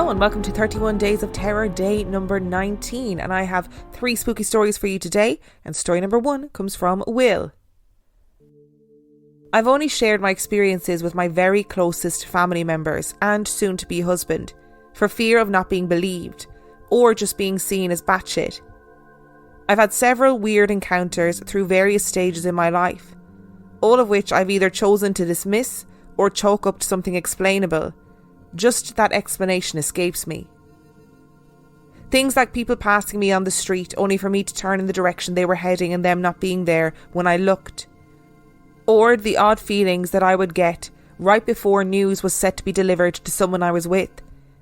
Hello and welcome to 31 Days of Terror, day number 19, and I have 3 spooky stories for you today, and story number 1 comes from Will. I've only shared my experiences with my very closest family members and soon-to-be husband, for fear of not being believed, or just being seen as batshit. I've had several weird encounters through various stages in my life, all of which I've either chosen to dismiss or chalk up to something explainable. Just that explanation escapes me. Things like people passing me on the street only for me to turn in the direction they were heading and them not being there when I looked. Or the odd feelings that I would get right before news was set to be delivered to someone I was with,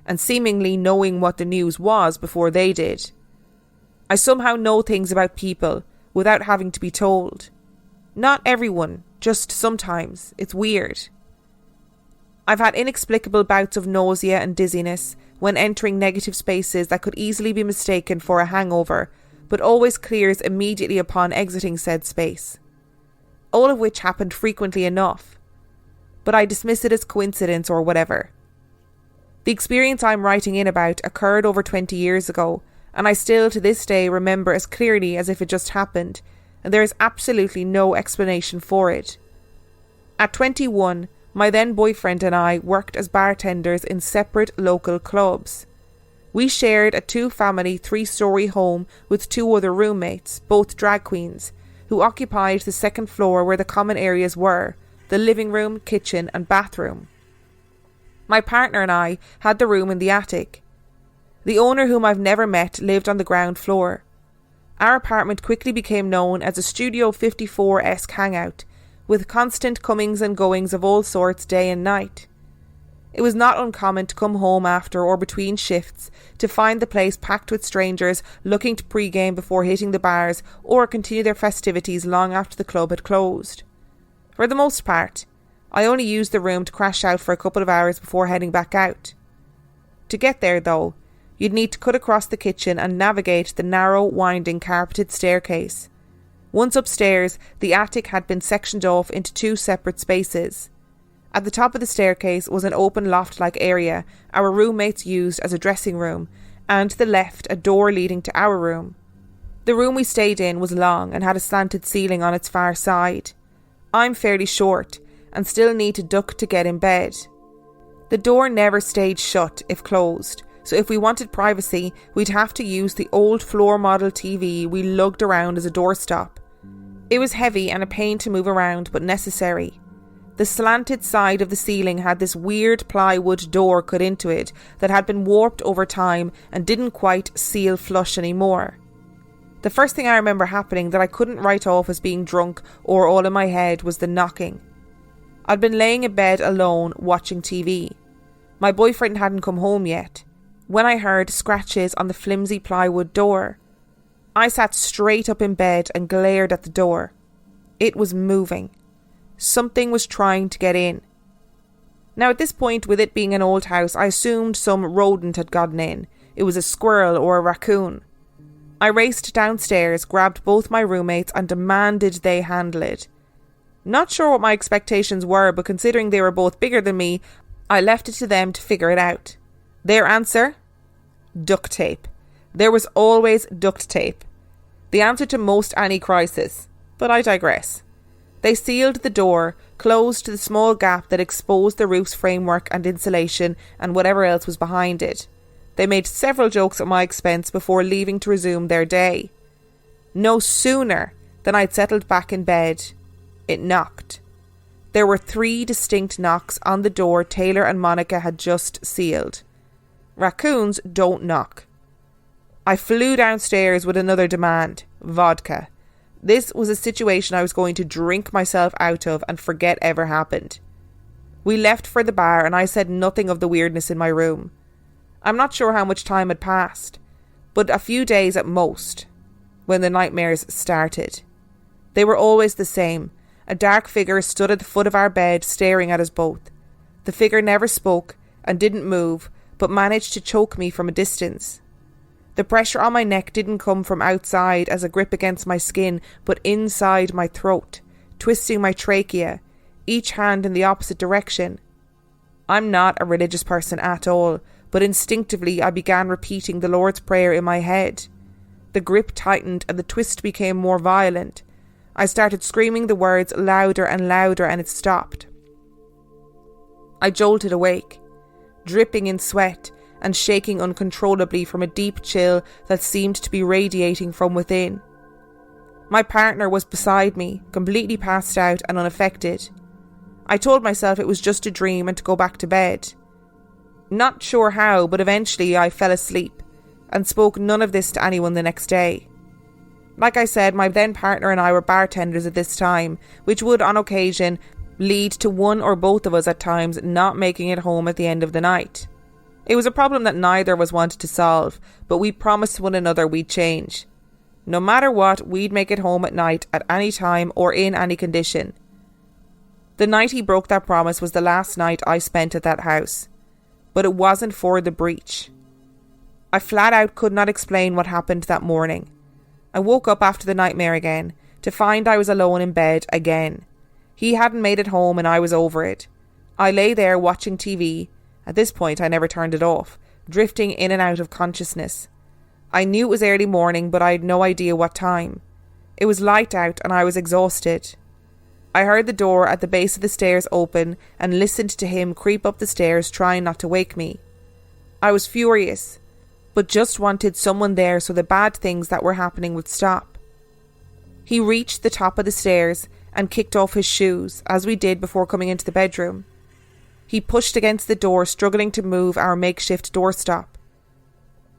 and seemingly knowing what the news was before they did. I somehow know things about people without having to be told. Not everyone, just sometimes. It's weird. I've had inexplicable bouts of nausea and dizziness when entering negative spaces that could easily be mistaken for a hangover, but always clears immediately upon exiting said space. All of which happened frequently enough, but I dismiss it as coincidence or whatever. The experience I'm writing in about occurred over 20 years ago, and I still to this day remember as clearly as if it just happened, and there is absolutely no explanation for it. At 21, my then boyfriend and I worked as bartenders in separate local clubs. We shared a 2-family 3-story home with 2 other roommates, both drag queens, who occupied the second floor where the common areas were, the living room, kitchen and bathroom. My partner and I had the room in the attic. The owner, whom I've never met, lived on the ground floor. Our apartment quickly became known as a Studio 54-esque hangout, with constant comings and goings of all sorts day and night. It was not uncommon to come home after or between shifts to find the place packed with strangers looking to pre-game before hitting the bars or continue their festivities long after the club had closed. For the most part, I only used the room to crash out for a couple of hours before heading back out. To get there, though, you'd need to cut across the kitchen and navigate the narrow, winding, carpeted staircase. Once upstairs, the attic had been sectioned off into 2 separate spaces. At the top of the staircase was an open loft-like area our roommates used as a dressing room, and to the left a door leading to our room. The room we stayed in was long and had a slanted ceiling on its far side. I'm fairly short and still need to duck to get in bed. The door never stayed shut if closed, so if we wanted privacy, we'd have to use the old floor model TV we lugged around as a doorstop. It was heavy and a pain to move around, but necessary. The slanted side of the ceiling had this weird plywood door cut into it that had been warped over time and didn't quite seal flush anymore. The first thing I remember happening that I couldn't write off as being drunk or all in my head was the knocking. I'd been laying in bed alone watching TV. My boyfriend hadn't come home yet, when I heard scratches on the flimsy plywood door. I sat straight up in bed and glared at the door. It was moving. Something was trying to get in. Now at this point, with it being an old house, I assumed some rodent had gotten in. It was a squirrel or a raccoon. I raced downstairs, grabbed both my roommates and demanded they handle it. Not sure what my expectations were, but considering they were both bigger than me, I left it to them to figure it out. Their answer? Duct tape. There was always duct tape. The answer to most any crisis. But I digress. They sealed the door, closed the small gap that exposed the roof's framework and insulation and whatever else was behind it. They made several jokes at my expense before leaving to resume their day. No sooner than I'd settled back in bed, it knocked. There were 3 distinct knocks on the door Taylor and Monica had just sealed. Raccoons don't knock. I flew downstairs with another demand: vodka. This was a situation I was going to drink myself out of and forget ever happened. We left for the bar and I said nothing of the weirdness in my room. I'm not sure how much time had passed, but a few days at most, when the nightmares started. They were always the same. A dark figure stood at the foot of our bed staring at us both. The figure never spoke and didn't move, but managed to choke me from a distance. The pressure on my neck didn't come from outside as a grip against my skin, but inside my throat, twisting my trachea, each hand in the opposite direction. I'm not a religious person at all, but instinctively I began repeating the Lord's Prayer in my head. The grip tightened and the twist became more violent. I started screaming the words louder and louder, and it stopped. I jolted awake, dripping in sweat and shaking uncontrollably from a deep chill that seemed to be radiating from within. My partner was beside me, completely passed out and unaffected. I told myself it was just a dream and to go back to bed. Not sure how, but eventually I fell asleep and spoke none of this to anyone the next day. Like I said, my then partner and I were bartenders at this time, which would on occasion lead to one or both of us at times not making it home at the end of the night. It was a problem that neither of us wanted to solve, but we promised one another we'd change. No matter what, we'd make it home at night at any time or in any condition. The night he broke that promise was the last night I spent at that house, but it wasn't for the breach. I flat out could not explain what happened that morning. I woke up after the nightmare again to find I was alone in bed again. He hadn't made it home and I was over it. I lay there watching TV. At this point I never turned it off, drifting in and out of consciousness. I knew it was early morning, but I had no idea what time. It was light out and I was exhausted. I heard the door at the base of the stairs open and listened to him creep up the stairs, trying not to wake me. I was furious, but just wanted someone there so the bad things that were happening would stop. He reached the top of the stairs and kicked off his shoes, as we did before coming into the bedroom. He pushed against the door, struggling to move our makeshift doorstop.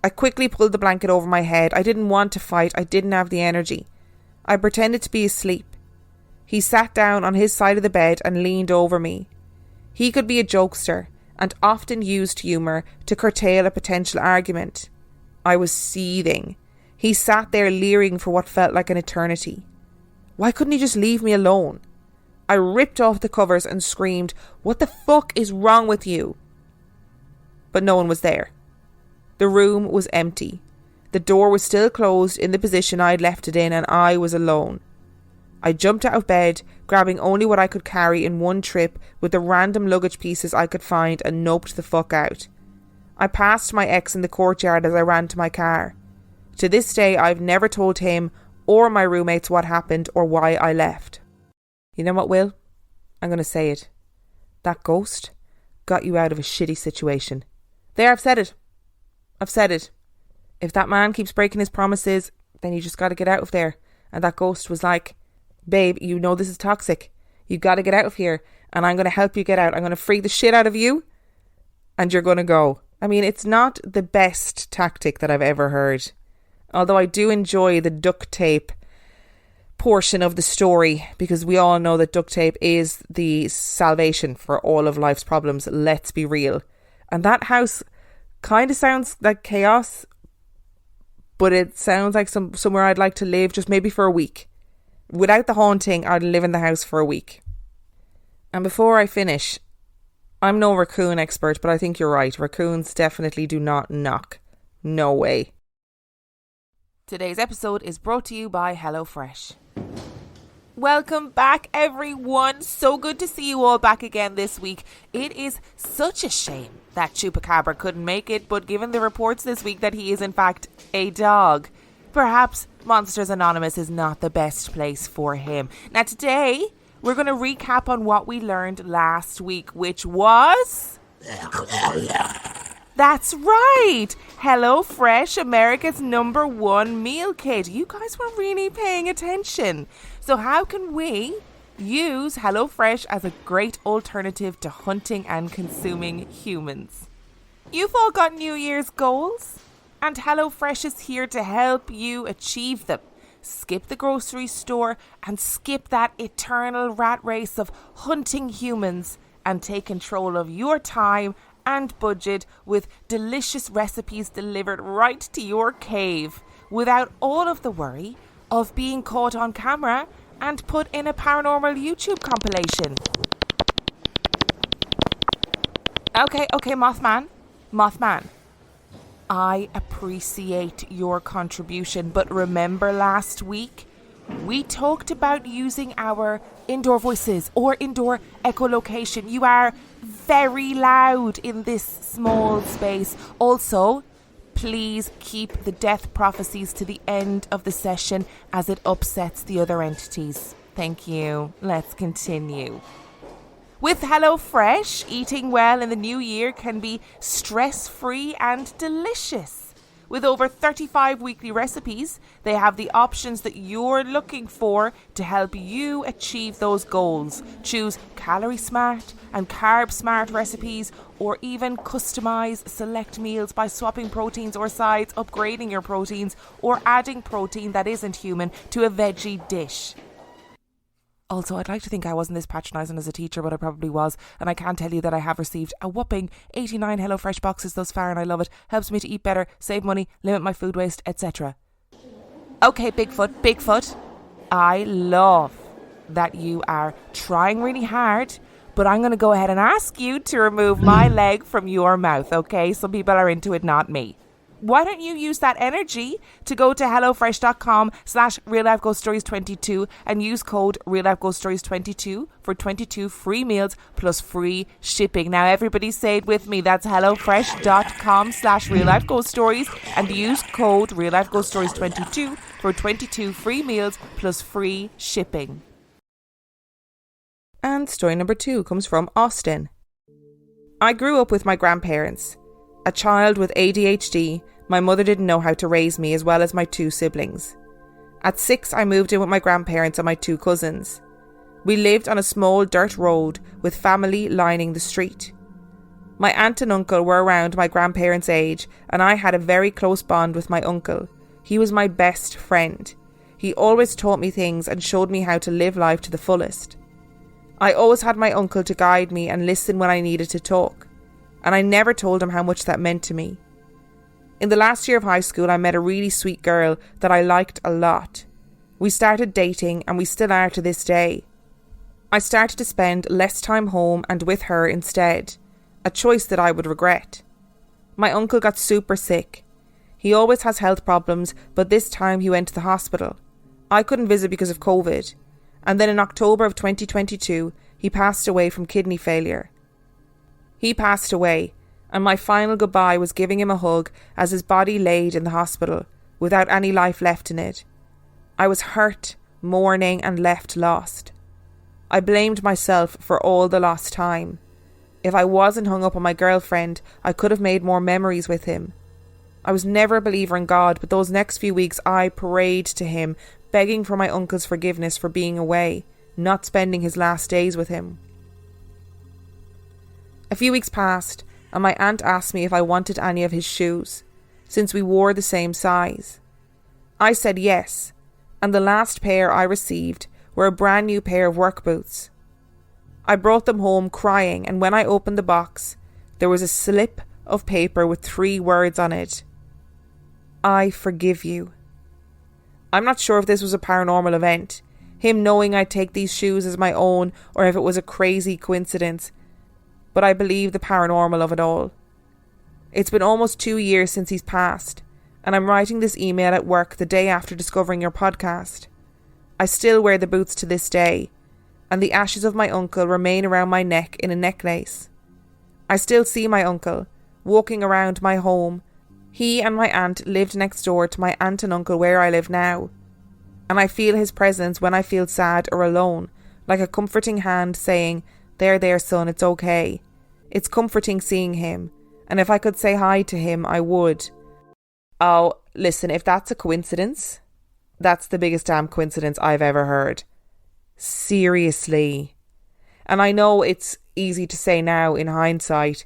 I quickly pulled the blanket over my head. I didn't want to fight. I didn't have the energy. I pretended to be asleep. He sat down on his side of the bed and leaned over me. He could be a jokester and often used humour to curtail a potential argument. I was seething. He sat there leering for what felt like an eternity. Why couldn't he just leave me alone? I ripped off the covers and screamed, "What the fuck is wrong with you?" But no one was there. The room was empty. The door was still closed in the position I had left it in, and I was alone. I jumped out of bed, grabbing only what I could carry in one trip with the random luggage pieces I could find, and noped the fuck out. I passed my ex in the courtyard as I ran to my car. To this day, I've never told him or my roommates what happened or why I left. You know what, Will? I'm going to say it. That ghost got you out of a shitty situation. There, I've said it. I've said it. If that man keeps breaking his promises, then you just got to get out of there. And that ghost was like, "Babe, you know this is toxic. You got to get out of here, and I'm going to help you get out. I'm going to freak the shit out of you, and you're going to go." I mean, it's not the best tactic that I've ever heard. Although I do enjoy the duct tape portion of the story, because we all know that duct tape is the salvation for all of life's problems. Let's be real. And that house kind of sounds like chaos, but it sounds like somewhere I'd like to live, just maybe for a week. Without the haunting, I'd live in the house for a week. And before I finish, I'm no raccoon expert, but I think you're right. Raccoons definitely do not knock. No way. Today's episode is brought to you by HelloFresh. Welcome back, everyone. So good to see you all back again this week. It is such a shame that Chupacabra couldn't make it, but given the reports this week that he is in fact a dog, perhaps Monsters Anonymous is not the best place for him. Now today, we're going to recap on what we learned last week, which was... That's right! HelloFresh, America's #1 meal kit. You guys were really paying attention. So how can we use HelloFresh as a great alternative to hunting and consuming humans? You've all got New Year's goals, and HelloFresh is here to help you achieve them. Skip the grocery store and skip that eternal rat race of hunting humans and take control of your time and budget with delicious recipes delivered right to your cave without all of the worry of being caught on camera and put in a paranormal YouTube compilation. Okay, Mothman. I appreciate your contribution, but remember last week We talked about using our indoor voices or indoor echolocation. You are very loud in this small space. Also, please keep the death prophecies to the end of the session as it upsets the other entities. Thank you. Let's continue. With HelloFresh, eating well in the new year can be stress-free and delicious. With over 35 weekly recipes, they have the options that you're looking for to help you achieve those goals. Choose calorie smart and carb smart recipes, or even customize select meals by swapping proteins or sides, upgrading your proteins, or adding protein that isn't human to a veggie dish. Also, I'd like to think I wasn't this patronising as a teacher, but I probably was. And I can tell you that I have received a whopping 89 HelloFresh boxes thus far, and I love it. Helps me to eat better, save money, limit my food waste, etc. Okay, Bigfoot. I love that you are trying really hard, but I'm going to go ahead and ask you to remove my leg from your mouth, okay? Some people are into it, not me. Why don't you use that energy to go to hellofresh.com/reallifeghoststories22 and use code reallifeghoststories22 for 22 free meals plus free shipping. Now everybody say it with me. That's hellofresh.com/reallifeghoststories and use code reallifeghoststories22 for 22 free meals plus free shipping. And story number 2 comes from Austin. I grew up with my grandparents. A child with ADHD, my mother didn't know how to raise me, as well as my 2 siblings. At 6, I moved in with my grandparents and my 2 cousins. We lived on a small dirt road with family lining the street. My aunt and uncle were around my grandparents' age, and I had a very close bond with my uncle. He was my best friend. He always taught me things and showed me how to live life to the fullest. I always had my uncle to guide me and listen when I needed to talk, and I never told him how much that meant to me. In the last year of high school, I met a really sweet girl that I liked a lot. We started dating, and we still are to this day. I started to spend less time home and with her instead, a choice that I would regret. My uncle got super sick. He always has health problems, but this time he went to the hospital. I couldn't visit because of COVID, and then in October of 2022, he passed away from kidney failure. He passed away, and my final goodbye was giving him a hug as his body laid in the hospital, without any life left in it. I was hurt, mourning, and left lost. I blamed myself for all the lost time. If I wasn't hung up on my girlfriend, I could have made more memories with him. I was never a believer in God, but those next few weeks I prayed to him, begging for my uncle's forgiveness for being away, not spending his last days with him. A few weeks passed, and my aunt asked me if I wanted any of his shoes, since we wore the same size. I said yes, and the last pair I received were a brand new pair of work boots. I brought them home crying, and when I opened the box, there was a slip of paper with 3 words on it. I forgive you. I'm not sure if this was a paranormal event, him knowing I'd take these shoes as my own, or if it was a crazy coincidence, but I believe the paranormal of it all. It's been almost 2 years since he's passed, and I'm writing this email at work the day after discovering your podcast. I still wear the boots to this day, and the ashes of my uncle remain around my neck in a necklace. I still see my uncle, walking around my home. He and my aunt lived next door to my aunt and uncle where I live now, and I feel his presence when I feel sad or alone, like a comforting hand saying, there, son, it's okay. It's comforting seeing him, and if I could say hi to him, I would. Oh, listen, if that's a coincidence, that's the biggest damn coincidence I've ever heard. Seriously. And I know it's easy to say now in hindsight,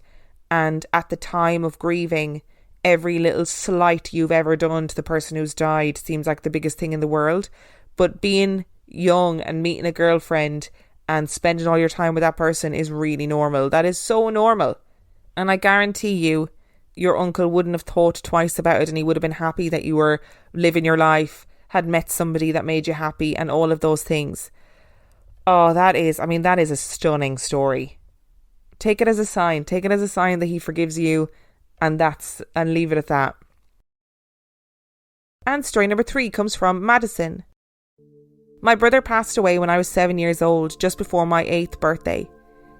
and at the time of grieving, every little slight you've ever done to the person who's died seems like the biggest thing in the world, but being young and meeting a girlfriend and spending all your time with that person is really normal. That is so normal. And I guarantee you, your uncle wouldn't have thought twice about it, and he would have been happy that you were living your life, had met somebody that made you happy, and all of those things. Oh, that is a stunning story. Take it as a sign. Take it as a sign that he forgives you, and leave it at that. And story number 3 comes from Madison. My brother passed away when I was 7 years old, just before my 8th birthday.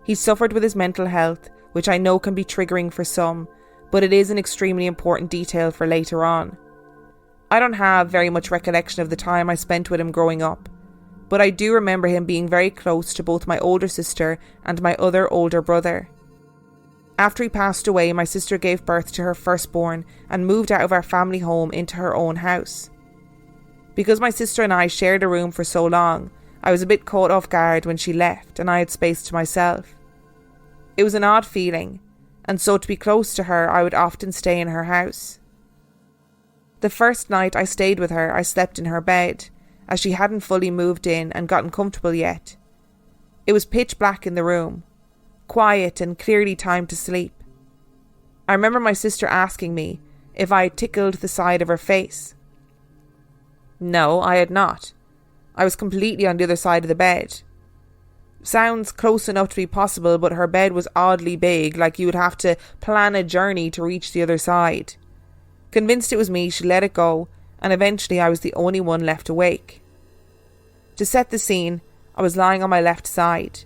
He suffered with his mental health, which I know can be triggering for some, but it is an extremely important detail for later on. I don't have very much recollection of the time I spent with him growing up, but I do remember him being very close to both my older sister and my other older brother. After he passed away, my sister gave birth to her firstborn and moved out of our family home into her own house. Because my sister and I shared a room for so long, I was a bit caught off guard when she left and I had space to myself. It was an odd feeling, and so to be close to her, I would often stay in her house. The first night I stayed with her, I slept in her bed, as she hadn't fully moved in and gotten comfortable yet. It was pitch black in the room, quiet and clearly time to sleep. I remember my sister asking me if I had tickled the side of her face. No, I had not. I was completely on the other side of the bed. Sounds close enough to be possible, but her bed was oddly big, like you would have to plan a journey to reach the other side. Convinced it was me, she let it go, and eventually I was the only one left awake. To set the scene, I was lying on my left side.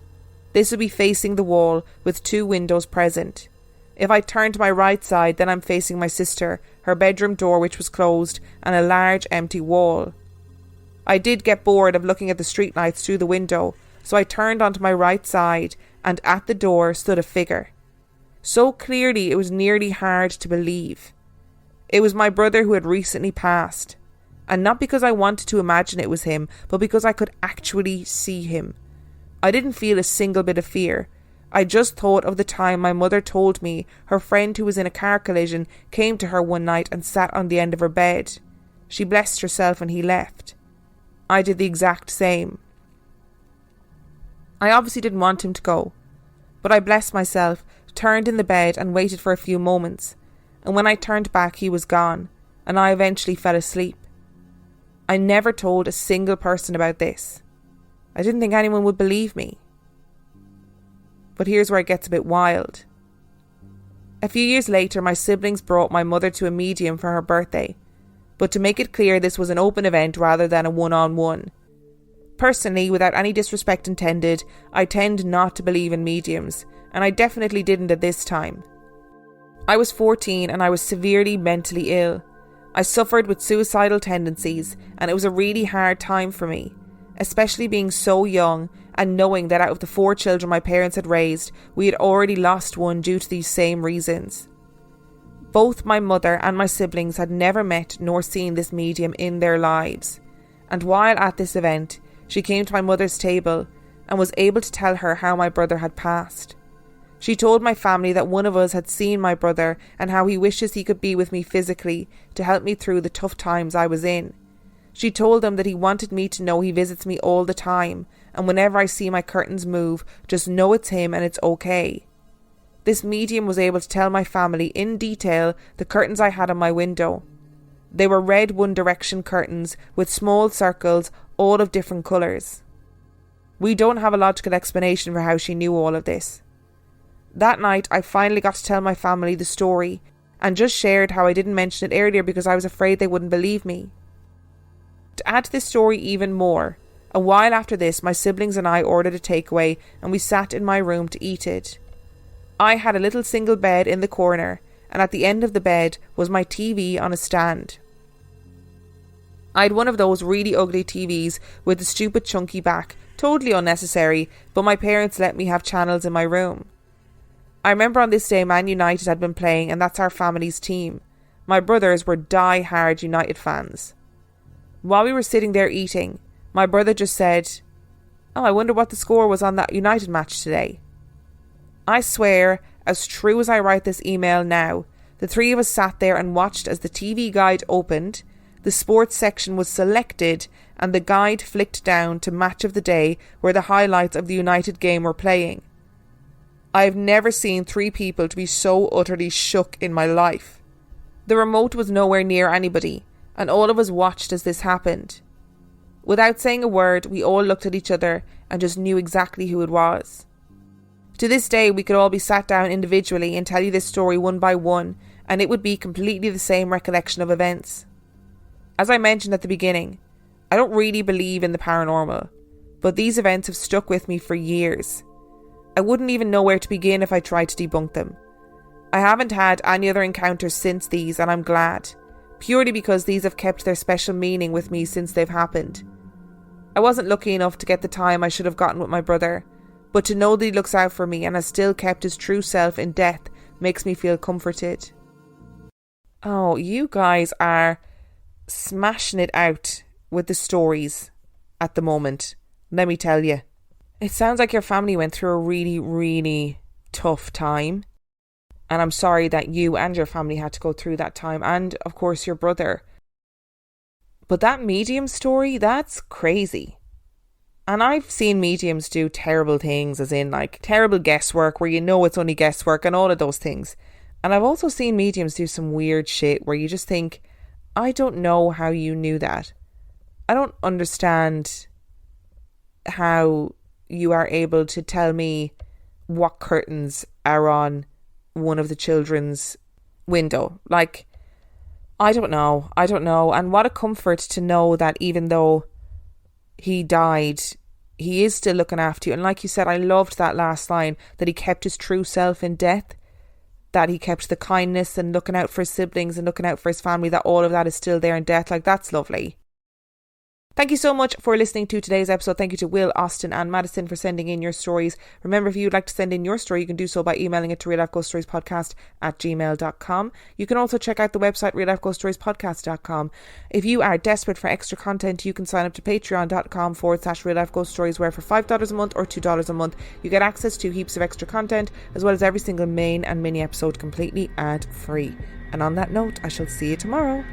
This would be facing the wall with 2 windows present. If I turned to my right side, then I'm facing my sister, her bedroom door which was closed, and a large empty wall. I did get bored of looking at the streetlights through the window, so I turned onto my right side, and at the door stood a figure. So clearly it was nearly hard to believe. It was my brother who had recently passed, and not because I wanted to imagine it was him, but because I could actually see him. I didn't feel a single bit of fear. I just thought of the time my mother told me her friend who was in a car collision came to her one night and sat on the end of her bed. She blessed herself and he left. I did the exact same. I obviously didn't want him to go, but I blessed myself, turned in the bed and waited for a few moments, and when I turned back he was gone, and I eventually fell asleep. I never told a single person about this. I didn't think anyone would believe me. But here's where it gets a bit wild. A few years later, my siblings brought my mother to a medium for her birthday, but to make it clear, this was an open event rather than a one-on-one. Personally, without any disrespect intended, I tend not to believe in mediums, and I definitely didn't at this time. I was 14 and I was severely mentally ill. I suffered with suicidal tendencies, and it was a really hard time for me, especially being so young and knowing that out of the 4 children my parents had raised, we had already lost one due to these same reasons. Both my mother and my siblings had never met nor seen this medium in their lives, and while at this event, she came to my mother's table and was able to tell her how my brother had passed. She told my family that one of us had seen my brother and how he wishes he could be with me physically to help me through the tough times I was in. She told them that he wanted me to know he visits me all the time, and whenever I see my curtains move, just know it's him and it's okay. This medium was able to tell my family in detail the curtains I had on my window. They were red One Direction curtains with small circles, all of different colours. We don't have a logical explanation for how she knew all of this. That night, I finally got to tell my family the story, and just shared how I didn't mention it earlier because I was afraid they wouldn't believe me. To add to this story even more, a while after this, my siblings and I ordered a takeaway and we sat in my room to eat it. I had a little single bed in the corner, and at the end of the bed was my TV on a stand. I had one of those really ugly TVs with the stupid chunky back, totally unnecessary, but my parents let me have channels in my room. I remember on this day Man United had been playing, and that's our family's team. My brothers were die-hard United fans. While we were sitting there eating, my brother just said, "Oh, I wonder what the score was on that United match today." I swear, as true as I write this email now, the 3 of us sat there and watched as the TV guide opened, the sports section was selected, and the guide flicked down to Match of the Day where the highlights of the United game were playing. I have never seen 3 people to be so utterly shook in my life. The remote was nowhere near anybody, and all of us watched as this happened. Without saying a word, we all looked at each other and just knew exactly who it was. To this day, we could all be sat down individually and tell you this story one by one, and it would be completely the same recollection of events. As I mentioned at the beginning, I don't really believe in the paranormal, but these events have stuck with me for years. I wouldn't even know where to begin if I tried to debunk them. I haven't had any other encounters since these, and I'm glad, purely because these have kept their special meaning with me since they've happened. I wasn't lucky enough to get the time I should have gotten with my brother, but to know that he looks out for me and has still kept his true self in death makes me feel comforted. Oh, you guys are smashing it out with the stories at the moment, let me tell you. It sounds like your family went through a really, really tough time. And I'm sorry that you and your family had to go through that time. And, of course, your brother. But that medium story, that's crazy. And I've seen mediums do terrible things, as in, like, terrible guesswork where you know it's only guesswork and all of those things. And I've also seen mediums do some weird shit where you just think, I don't know how you knew that. I don't understand how you are able to tell me what curtains are on one of the children's window. Like, I don't know. And what a comfort to know that even though he died, he is still looking after you. And like you said, I loved that last line, that he kept his true self in death, that he kept the kindness and looking out for his siblings and looking out for his family, that all of that is still there in death. Like, that's lovely. Thank you so much for listening to today's episode. Thank you to Will, Austin and Madison for sending in your stories. Remember, if you'd like to send in your story, you can do so by emailing it to reallifeghoststoriespodcast@gmail.com. You can also check out the website reallifeghoststoriespodcast.com. If you are desperate for extra content, you can sign up to patreon.com/reallifeghoststories, where for $5 a month or $2 a month, you get access to heaps of extra content, as well as every single main and mini episode completely ad-free. And on that note, I shall see you tomorrow.